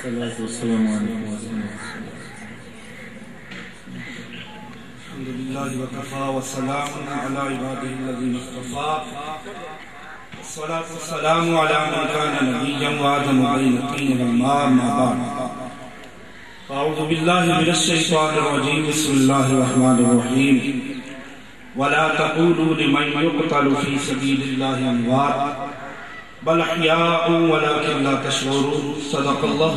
الصلاة والسلام عليكم ورحمة الله. الحمد لله وكفى وسلام على عباده الذين اصطفى والصلاة والسلام على من كان نبيا وآدم بين الطين والماء ما بعد. أعوذ بالله من الشيطان الرجيم. بسم الله الرحمن الرحيم. ولا تقولوا لمن يقتل في سبيل الله أموات بل أحياء ولكن لا تشعرون. صدق الله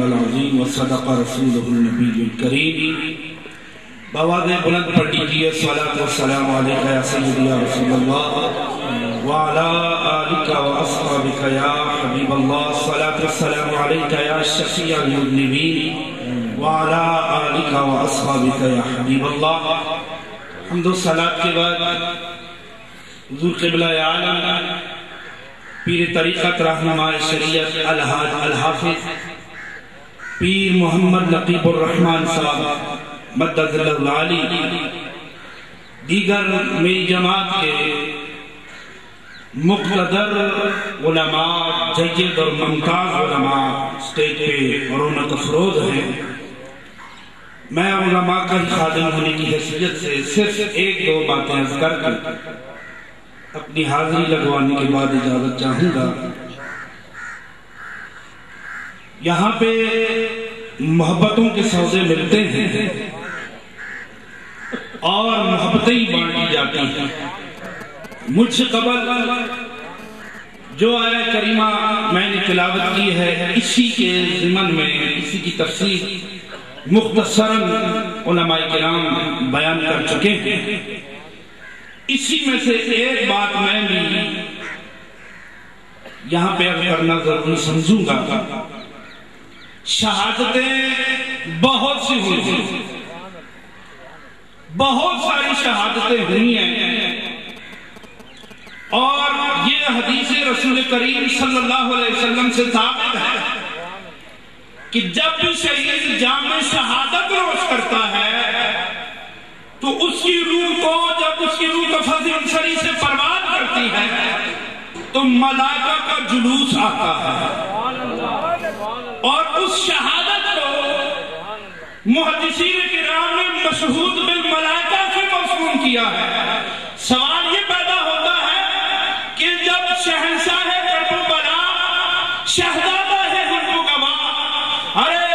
العظيم وصدق رسوله النبي الكريم. بآواز بلند پڑھ لیجیے صلاۃ والسلام علیک یا سیدی یا رسول اللہ وعلی آلک واصحابک یا حبیب اللہ. صلاۃ والسلام علیک یا شفیع المذنبین وعلی آلک واصحابک یا حبیب اللہ. حمد و صلاۃ کے بعد حضور قبلہ عالم پیر طریقت رہنما شریعت الحافظ پیر محمد نقیب الرحمن صاحب مدد اللہ العالی، دیگر میری جماعت کے مقتدر علماء، جید اور ممتاز علماء اسٹیج پہ رونق افروز ہیں. میں علماء کا خادم ہونے کی حیثیت سے صرف ایک دو باتیں عرض کر کے اپنی حاضری لگوانے کے بعد اجازت چاہوں گا. یہاں پہ محبتوں کے سودے ملتے ہیں اور محبتیں ہی بانٹی جاتی ہیں. مجھ سے قبل جو آیت کریمہ میں نے تلاوت کی ہے اسی کے ضمن میں اسی کی تفسیر مختصراً علماء کرام بیان کر چکے ہیں. اسی میں سے ایک بات میں بھی یہاں پہ عرض کرنا ضروری سمجھوں گا. شہادتیں بہت سی ہوئی ہیں، بہت ساری شہادتیں ہوئی ہیں، اور یہ حدیث رسول کریم صلی اللہ علیہ وسلم سے ثابت ہے کہ جب بھی شہید جام شہادت نوش کرتا ہے تو اس کی روح کو جب اس کی روح قفص انصری سے پرواز کرتی ہے تو ملائکہ کا جلوس آتا ہے، اور اس شہادت کو محدثین کرام نے مشہود بالملائکہ سے موسوم کیا ہے. سوال یہ پیدا ہوتا ہے کہ جب شہنشاہ کرب و بلا، شہزادہ ہے حق و گواہ، ارے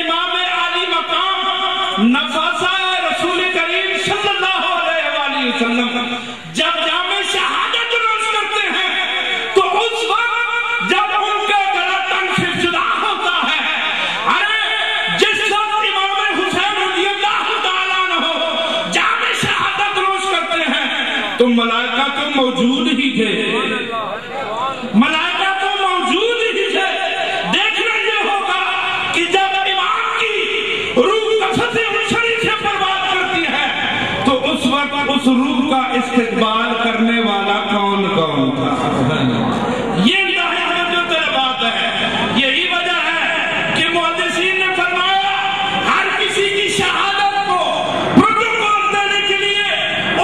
امام عالی مقام نفاسہ رسول کریم صلی اللہ علیہ وآلہ وسلم جب جامع شہادت نوش کرتے ہیں تو اس وقت جب ان کا گلا تنگ سے جدا ہوتا ہے، ارے جس وقت امام حسین رضی اللہ تعالیٰ عنہ جامع شہادت نوش کرتے ہیں تو ملائکہ تو موجود ہی تھے، ملائکہ تو موجود ہی تھے. دیکھنا یہ ہوگا کہ جب امام کی روح قفص انصری سے پرواز کرتی ہے تو اس وقت اس روح کا استقبال کرنے والا کون کون تھا. یہ جو بات ہے، یہی وجہ ہے کہ محدثین نے فرمایا ہر کسی کی شہادت کو پروٹوکول دینے کے لیے،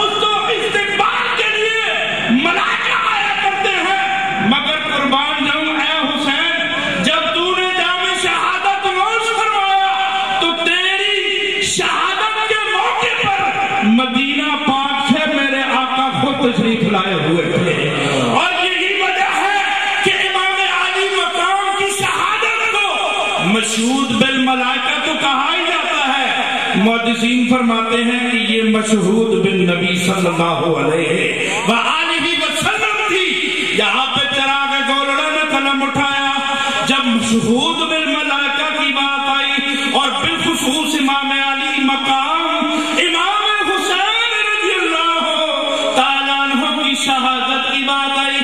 اس کو استقبال کے لیے ملائکہ آیا کرتے ہیں. مگر قربان جاؤں اے حسین، جب تو نے جامع شہادت نوش فرمایا تو تیری شہادت کے موقع پر مدینہ پاک سے میرے آقا خود تشریف لائے ہوئے تھے. اور یہی وجہ ہے کہ امام عالی مقام کی شہادت کو مشہود بالملائکہ تو کہا ہی جاتا ہے. محدثین فرماتے ہیں کہ یہ مشہود بالنبی صلی اللہ علیہ وآلہ وسلم تھی. یہاں پہ چراغ گولڑا نے قلم اٹھایا جب مشہود بالملائکہ کی بات آئی، اور بالخصوص امام علی مقام امام حسین رضی اللہ تعالیٰ عنہ کی شہادت کی بات آئی.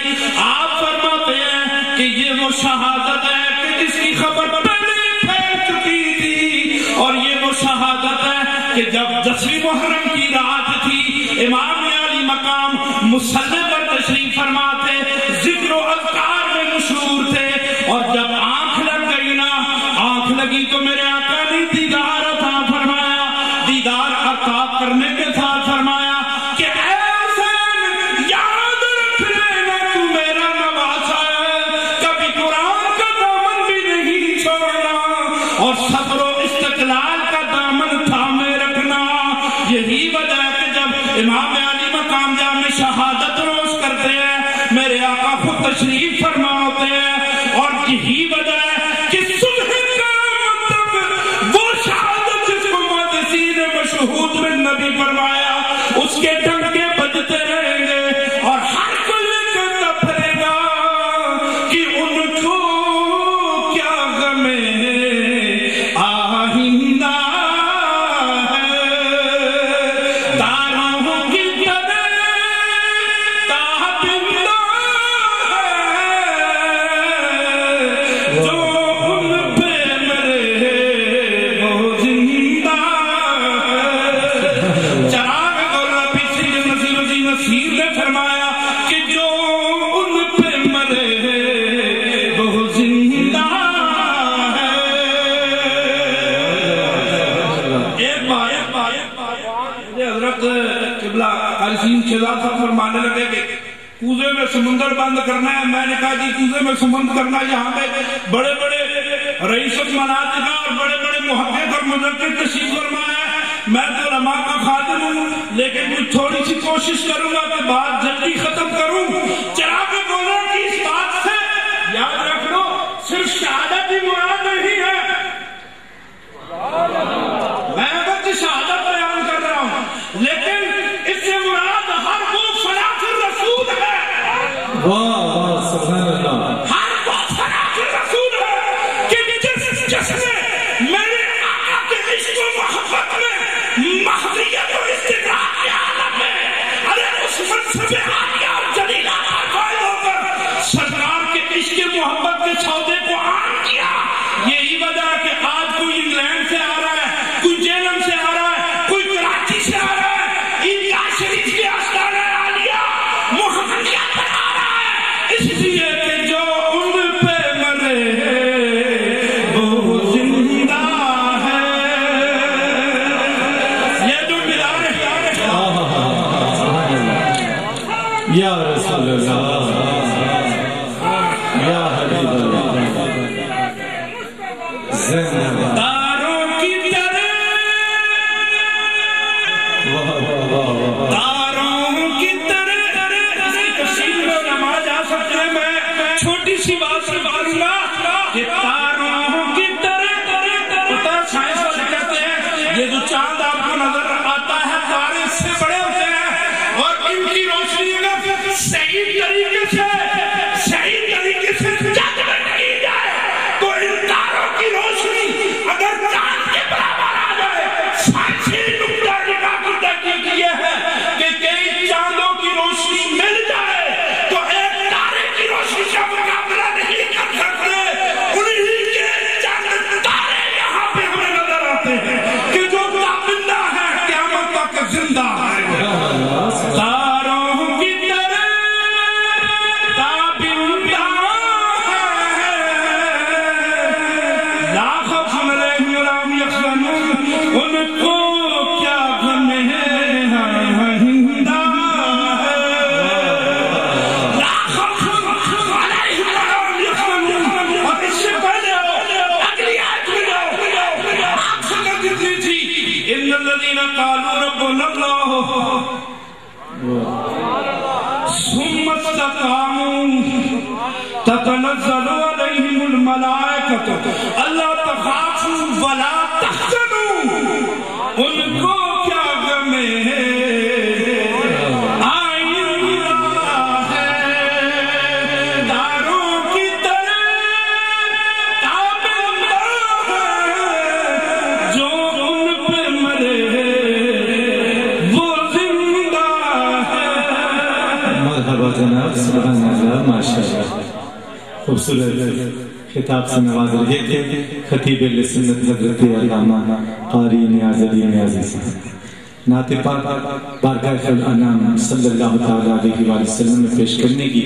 آپ فرماتے ہیں کہ یہ وہ شہادت ہے کہ جس کی خبر پہلے پھیل چکی تھی، اور یہ وہ شہادت ہے کہ جب 10ویں محرم کی رات تھی، امام علی مقام مصلی پر تشریف فرما تھے، ذکر و اذکار میں مشہور تھے، اور جب آنکھ لگ گئی نا، آنکھ لگی تو میرے آقا نے دیدار عطا فرمایا. دیدار عطا کرنے کے ساتھ فرمایا کہ اے حسین یاد رکھ لینا تو میرا نواسا ہے، کبھی قرآن کا دامن بھی نہیں چھوڑنا. امام علی مقام جہاں میں شہادت روز کرتے ہیں، میرے آقا خود تشریف فرما ہوتے ہیں، اور یہی وجہ ہے کہ صبح قیامت وہ شہادت جس کو محدثین مشہود میں نبی فرمایا اس کے ڈنکے بجتے رہیں گے، اور ہر کوئی یہ کہتا پھرے گا کہ ان کو کیا غم آئندہ فرمانے لگے کہ کوزے میں سمندر بند کرنا ہے. میں نے کہا جی کوزے میں سمندر کرنا، یہاں پہ بڑے بڑے رئیس المناطق اور بڑے بڑے محقق اور مدرک تشریف فرما ہے، میں تو علماء کا خادم ہوں، لیکن کچھ تھوڑی سی کوشش کروں گا کہ بات جلدی ختم کروں. چراغ گولہ کی اس بات سے یاد رکھ لو صرف شہادت ہی مراد نہیں ہے، میں بس شہادت بیان کر رہا ہوں، لیکن اس سے مراد ہر وہ صلاۃ الرسول ہے. واہ سبحان اللہ. ہر وہ صلاۃ الرسول ہے کہ جس نے میرے آقا کے عشق و محبت میں محضیت و استقرار کے عالم میں ارے اس منصب عالیہ اور جلیلہ پر فائد ہو کر سرکار کے عشق محبت کے سودے کو عام کیا. یہی وجہ ہے کہ آج کوئی انگلینڈ سے آ رہا ہے، کوئی جیلم سے آ رہا ہے، کوئی کراچی سے آ رہا ہے، عیدگاہ شریف کے آستان عالیہ محمدیت پر آ رہا ہے، اس لیے کہ جو ان پہ مرے وہ زندہ ہے. یہ جو ملار ہے یا رسول اللہ یا حبیب اللہ زندہ تاروں کی طرح تفصیل میں نماز آ سکتے ہیں. میں چھوٹی سی بات سے کروں گا کہ تاروں کی طرح سائنس والے کہتے ہیں یہ جو چاند آپ کو نظر آتا ہے تارے اس سے بڑے ہوتے ہیں، اور ان کی روشنی اگر صحیح طریقے سے ججمنٹ کی جائے تو ان تاروں کی روشنی اگر چاند کے برابر آ جائے. سائنسی نقطہ نگاہ کی تحقیق یہ ہے کہ کئی چاندوں کی روشنی مل جائے تو ایک تارے کی روشنی کا مقابلہ نہیں کر سکتے. انہی کے چند تارے یہاں پہ ہمیں نظر آتے ہیں کہ جو تابندہ ہے قیامت تک زندہ ہے. تاروں کی طرح تابندہ ہے، لا خوف علیہم ولا هم يحزنون، ان کو کیا غم ہے آئندہ ہے. لا خوف علیہم ولا هم يحزنون. اور اس سے پہلے اگلی آیت میں جاؤ، آپ فکر کتنی تھی، ان الذین قالوا ربنا اللہ ثم استقاموا تتنزل عليهم الملائكة الا تخافوا ولا تحزنوا. ان کو کیا غم ہے آئندہ ہے. تاروں کی طرح تابندہ ہے، جو ان پہ مرے وہ زندہ ہے. مرحبا جناب سبحان اللہ ماشاء اللہ. خوبصورت خطاب سے نواز رہے تھے خطیب اہل سنت حضرت علامہ قاری نیاز علی نیازی صاحب. نعت پاک بارگاہ الانام صلی اللہ تعالی علیہ وسلم میں پیش کرنے کی